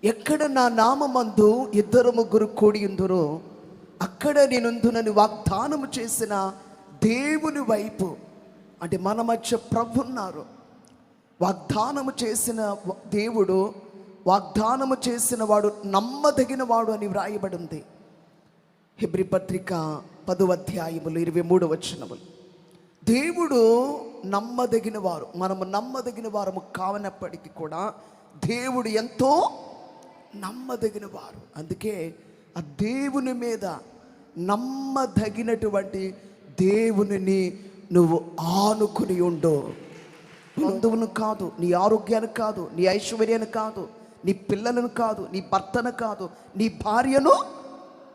ఎక్కడ నా నామమందు ఇద్దరు ముగ్గురు కూడి ఉందురో అక్కడ నేనుందునని వాగ్దానము చేసిన దేవుని వైపు, అంటే మన మధ్య ప్రభు ఉన్నారు. వాగ్దానము చేసిన దేవుడు, వాగ్దానము చేసిన వాడు నమ్మదగిన వాడు అని వ్రాయబడి ఉంది. హెబ్రీ పత్రిక 10వ అధ్యాయములు 23వ వచనములు. దేవుడు నమ్మదగిన వారు. మనము నమ్మదగిన వారము కావనప్పటికీ కూడా దేవుడు ఎంతో నమ్మదగిన వారు. అందుకే ఆ దేవుని మీద, నమ్మదగినటువంటి దేవునిని నువ్వు ఆనుకుని ఉండు. బంధువును కాదు, నీ ఆరోగ్యాన్ని కాదు, నీ ఐశ్వర్యాన్ని కాదు, నీ పిల్లలను కాదు, నీ భర్తను కాదు, నీ భార్యను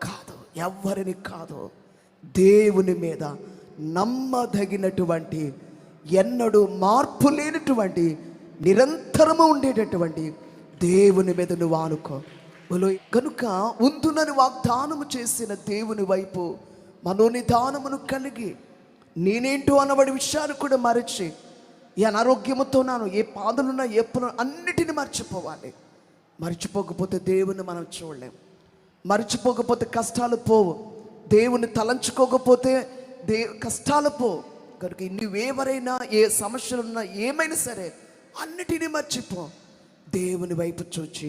కాదు, ఎవరిని కాదు, దేవుని మీద నమ్మదగినటువంటి, ఎన్నడూ మార్పు లేనటువంటి, నిరంతరము ఉండేటటువంటి దేవుని మీద నువ్వు ఆనుకో. కనుక ఉందునని వాగ్దానము చేసిన దేవుని వైపు మనోనిదానమును కలిగి, నేనేంటో అన్నవాడి విషయాన్ని కూడా మరచి, ఈ అనారోగ్యముతో నాను, ఏ పాదులున్నా, ఏ పులు అన్నిటిని మర్చిపోవాలి. మర్చిపోకపోతే దేవుని మనం చూడలేం. మర్చిపోకపోతే కష్టాలు పోవు. దేవుని తలంచుకోకపోతే కష్టాలు పోవు. కనుక నువ్వెవరైనా, ఏ సమస్యలున్నా, ఏమైనా సరే అన్నిటినీ మర్చిపో. దేవుని వైపు చూచి